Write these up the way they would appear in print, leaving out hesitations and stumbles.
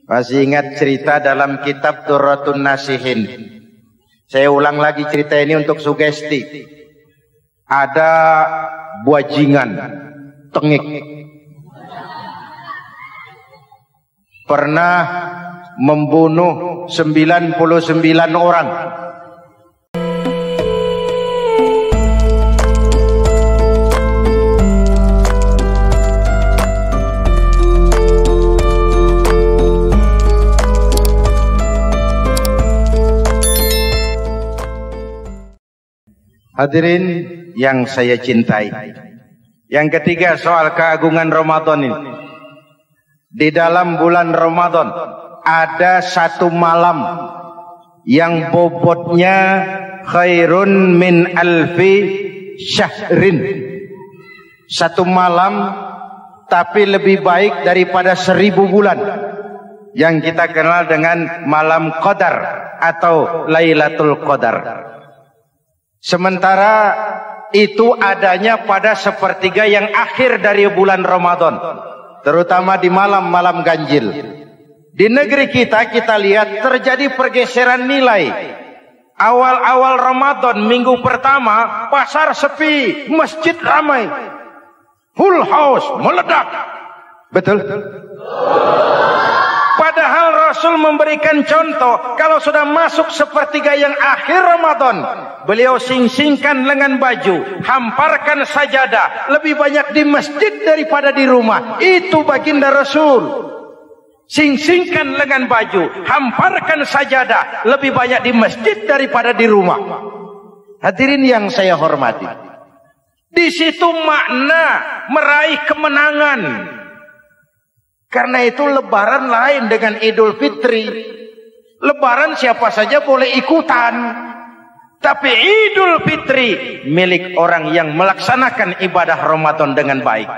Masih ingat cerita dalam kitab Durratun Nasihin? Saya ulang lagi cerita ini untuk sugesti. Ada buajingan tengik pernah membunuh 99 orang. Hadirin yang saya cintai, yang ketiga soal keagungan Ramadan ini. Di dalam bulan Ramadan ada satu malam yang bobotnya khairun min alfi syahrin. Satu malam tapi lebih baik daripada 1000 bulan, yang kita kenal dengan malam Qadar atau Lailatul Qadar. Sementara itu adanya pada sepertiga yang akhir dari bulan Ramadan, terutama di malam-malam ganjil. Di negeri kita lihat terjadi pergeseran nilai. Awal-awal Ramadan, minggu pertama, pasar sepi, masjid ramai, full house, meledak. Betul? Padahal Rasul memberikan contoh, kalau sudah masuk sepertiga yang akhir Ramadan, beliau sing-singkan lengan baju, hamparkan sajadah, lebih banyak di masjid daripada di rumah. Itu baginda Rasul. Sing-singkan lengan baju, hamparkan sajadah, lebih banyak di masjid daripada di rumah. Hadirin yang saya hormati, di situ makna meraih kemenangan. Karena itu lebaran lain dengan Idul Fitri. Lebaran siapa saja boleh ikutan, tapi Idul Fitri milik orang yang melaksanakan ibadah Ramadan dengan baik.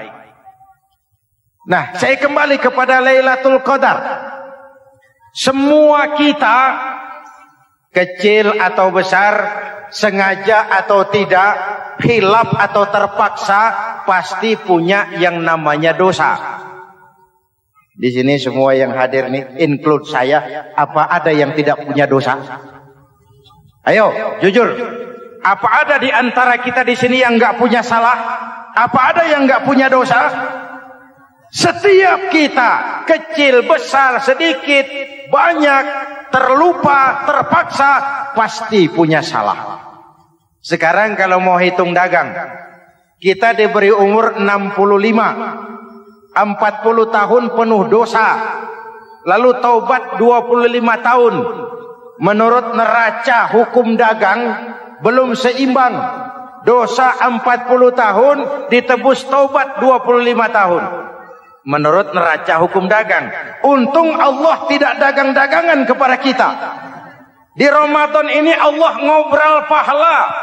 Nah, saya kembali kepada Lailatul Qadar. Semua kita, kecil atau besar, sengaja atau tidak, khilaf atau terpaksa, pasti punya yang namanya dosa. Di sini semua yang hadir nih, include saya, apa ada yang tidak punya dosa? Ayo, jujur. Apa ada di antara kita di sini yang nggak punya salah? Apa ada yang nggak punya dosa? Setiap kita, kecil, besar, sedikit, banyak, terlupa, terpaksa, pasti punya salah. Sekarang kalau mau hitung dagang, kita diberi umur 65. 40 tahun penuh dosa, lalu taubat 25 tahun. Menurut neraca hukum dagang belum seimbang. Dosa 40 tahun ditebus taubat 25 tahun. Menurut neraca hukum dagang. Untung Allah tidak dagang-dagangan kepada kita. Di Ramadan ini Allah ngobrol pahala.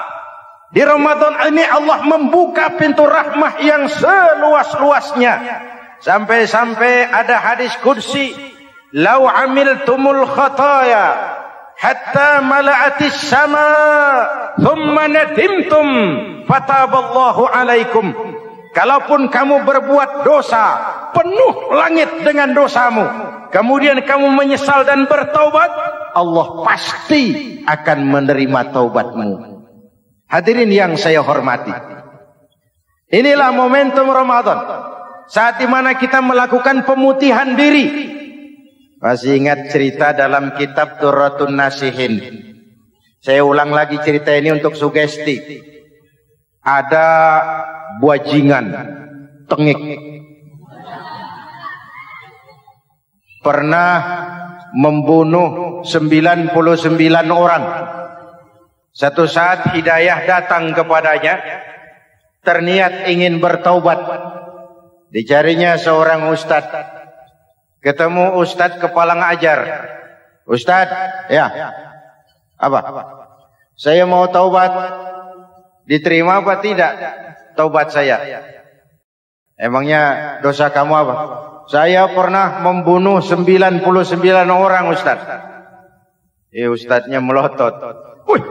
Di Ramadan ini Allah membuka pintu rahmah yang seluas-luasnya. Sampai-sampai ada hadis qudsi, "Lau amiltumul khataya hatta mala'atis sama, thumma nadimtum, fataballahu alaikum." Kalaupun kamu berbuat dosa, penuh langit dengan dosamu, kemudian kamu menyesal dan bertaubat, Allah pasti akan menerima taubatmu. Hadirin yang saya hormati, inilah momentum Ramadan, saat dimana kita melakukan pemutihan diri. Masih ingat cerita dalam kitab Durratun Nasihin? Saya ulang lagi cerita ini untuk sugesti. Ada buajingan tengik pernah membunuh 99 orang. Satu saat hidayah datang kepadanya, terniat ingin bertaubat. Dicarinya seorang ustadz. Ketemu ustadz kepala ngajar. Ustadz, ya, apa? Saya mau taubat. Diterima apa tidak taubat saya? Emangnya dosa kamu apa? Saya pernah membunuh 99 orang, ustadz. Ustadznya melotot. Wih,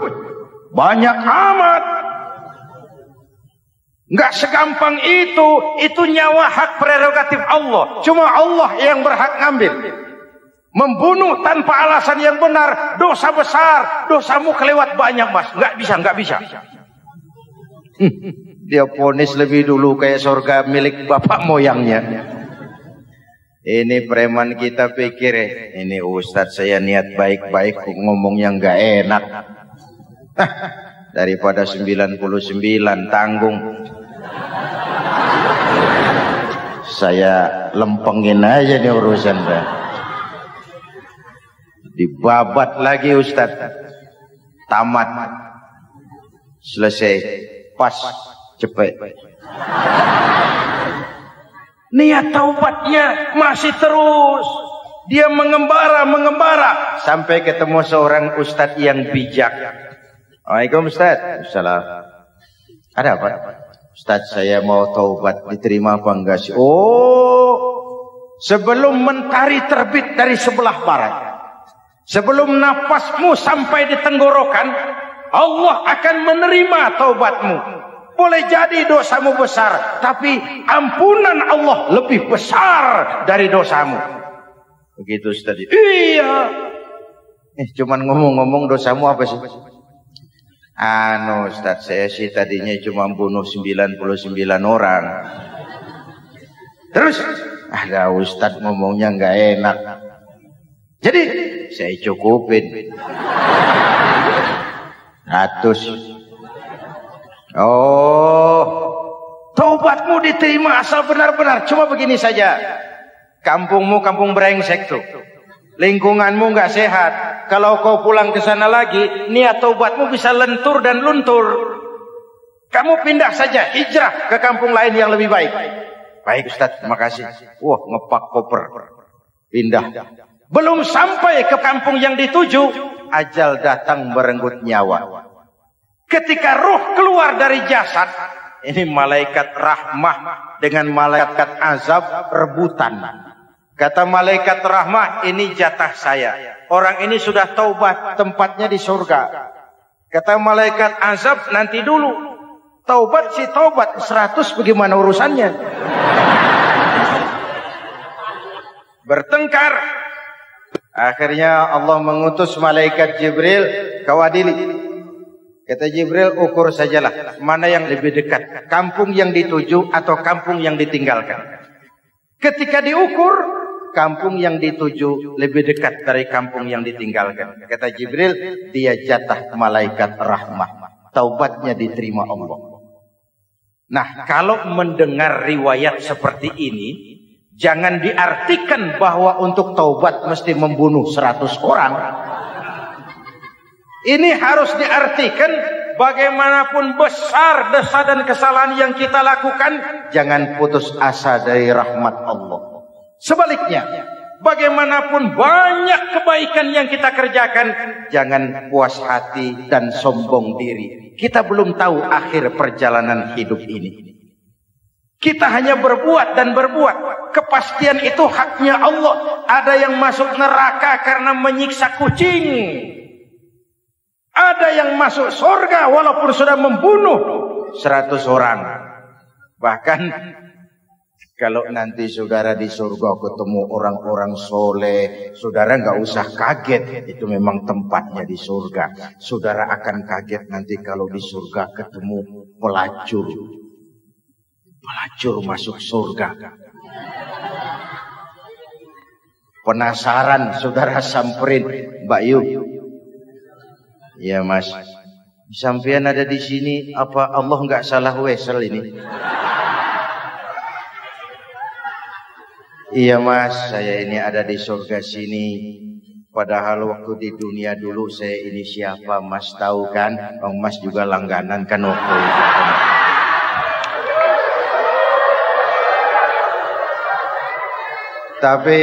banyak amat. Enggak segampang itu nyawa hak prerogatif Allah. Cuma Allah yang berhak ngambil. Membunuh tanpa alasan yang benar dosa besar. Dosamu kelewat banyak, Mas. Nggak bisa. Dia vonis lebih dulu kayak surga milik bapak moyangnya. Ini preman kita pikir ini Ustadz saya niat baik-baik ngomong yang nggak enak. Daripada 99 tanggung. Saya lempengin aja nih urusan dah. Dibabat lagi Ustadz. Tamat. Selesai. Pas. Cepet. Niat taubatnya masih terus. Dia mengembara. Sampai ketemu seorang Ustadz yang bijak. Waalaikumsalam Ustadz. Salam. Ada apa? Ustadz saya mau taubat, diterima apa enggak sih? Oh, sebelum mentari terbit dari sebelah barat, sebelum napasmu sampai di tenggorokan, Allah akan menerima taubatmu. Boleh jadi dosamu besar, tapi ampunan Allah lebih besar dari dosamu. Begitu Ustadz. Iya. Cuman ngomong-ngomong dosamu apa sih? Ustadz saya sih tadinya cuma bunuh 99 orang. Terus ada Ustadz ngomongnya nggak enak. Jadi saya cukupin 100. Oh, taubatmu diterima asal benar-benar. Cuma begini saja. Kampungmu kampung brengsek tuh. Lingkunganmu nggak sehat. Kalau kau pulang ke sana lagi, niat taubatmu bisa lentur dan luntur. Kamu pindah saja, hijrah ke kampung lain yang lebih baik. Baik Ustadz, terima kasih. Wah, ngepak koper. Pindah. Belum sampai ke kampung yang dituju, ajal datang merenggut nyawa. Ketika ruh keluar dari jasad, ini malaikat rahmah dengan malaikat azab rebutan. Kata malaikat rahmah, ini jatah saya. Orang ini sudah taubat, tempatnya di surga. Kata malaikat azab, nanti dulu. Taubat si taubat, 100 bagaimana urusannya? Bertengkar. Akhirnya Allah mengutus malaikat Jibril, kau adili. Kata Jibril, ukur sajalah. Mana yang lebih dekat? Kampung yang dituju atau kampung yang ditinggalkan? Ketika diukur, kampung yang dituju lebih dekat dari kampung yang ditinggalkan. Kata Jibril, dia jatah malaikat rahmah. Taubatnya diterima Allah. Nah, kalau mendengar riwayat seperti ini, jangan diartikan bahwa untuk taubat mesti membunuh 100 orang. Ini harus diartikan bagaimanapun besar dosa dan kesalahan yang kita lakukan, jangan putus asa dari rahmat Allah. Sebaliknya, bagaimanapun banyak kebaikan yang kita kerjakan, jangan puas hati dan sombong diri. Kita belum tahu akhir perjalanan hidup ini. Kita hanya berbuat dan berbuat. Kepastian itu haknya Allah. Ada yang masuk neraka karena menyiksa kucing. Ada yang masuk surga walaupun sudah membunuh 100 orang. Bahkan kalau nanti saudara di surga ketemu orang-orang soleh, saudara nggak usah kaget. Itu memang tempatnya di surga. Saudara akan kaget nanti kalau di surga ketemu pelacur. Pelacur masuk surga. Penasaran, saudara samperin, Mbak Yu. Ya Mas, sampean ada di sini, apa Allah nggak salah wesel ini? Iya Mas, saya ini ada di surga sini. Padahal waktu di dunia dulu saya ini siapa Mas tahu kan? Mas juga langganan kan waktu itu. Tapi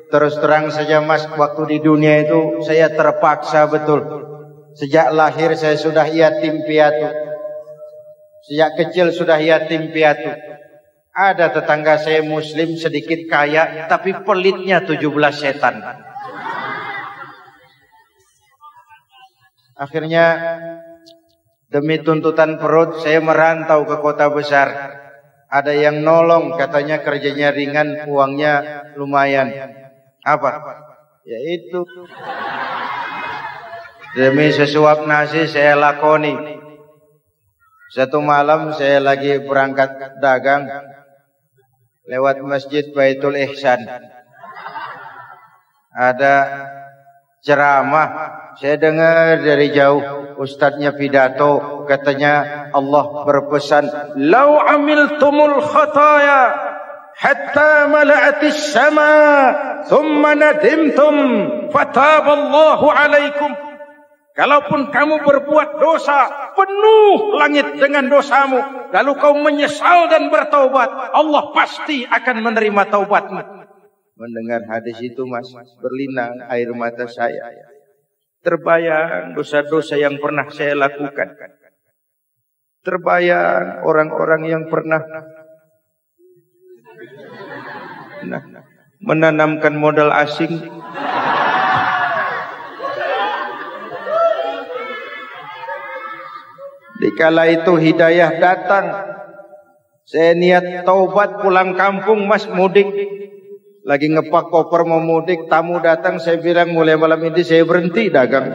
terus terang saja Mas, waktu di dunia itu saya terpaksa betul. Sejak lahir saya sudah yatim piatu. Sejak kecil sudah yatim piatu. Ada tetangga saya muslim sedikit kaya, tapi pelitnya 17 setan. Akhirnya demi tuntutan perut saya merantau ke kota besar. Ada yang nolong, katanya kerjanya ringan, uangnya lumayan. Apa? Ya itu. Demi sesuap nasi saya lakoni. Satu malam saya lagi berangkat dagang lewat Masjid Baitul Ihsan. Ada ceramah, saya dengar dari jauh ustadznya pidato, katanya Allah berpesan, "Lau amiltumul khataya hatta mala'atis sama, thumma nadimtum, fataballahu alaikum." Kalaupun kamu berbuat dosa, penuh langit dengan dosamu, lalu kau menyesal dan bertaubat, Allah pasti akan menerima taubatmu. Mendengar hadis itu, Mas, berlinang air mata saya. Terbayang dosa-dosa yang pernah saya lakukan. Terbayang orang-orang yang pernah menanamkan modal asing. Dikala itu hidayah datang, saya niat taubat pulang kampung, Mas, mudik. Lagi ngepak koper mau mudik, tamu datang, saya bilang mulai malam ini saya berhenti dagang.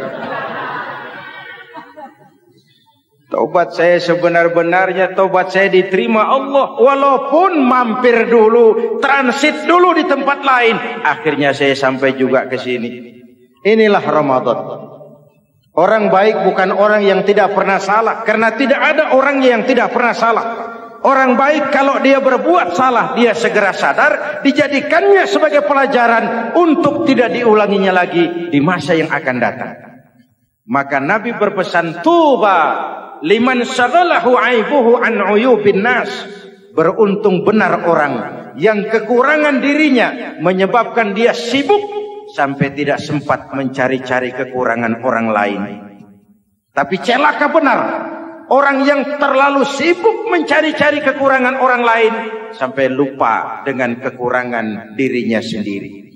Taubat saya sebenar-benarnya, taubat saya diterima Allah, walaupun mampir dulu, transit dulu di tempat lain, akhirnya saya sampai juga ke sini. Inilah Ramadan. Orang baik bukan orang yang tidak pernah salah, karena tidak ada orang yang tidak pernah salah. Orang baik kalau dia berbuat salah, dia segera sadar, dijadikannya sebagai pelajaran untuk tidak diulanginya lagi di masa yang akan datang. Maka Nabi berpesan, tuba liman syaghalahu aibuhu an uyubin nas. Beruntung benar orang yang kekurangan dirinya menyebabkan dia sibuk sampai tidak sempat mencari-cari kekurangan orang lain. Tapi celaka benar orang yang terlalu sibuk mencari-cari kekurangan orang lain sampai lupa dengan kekurangan dirinya sendiri.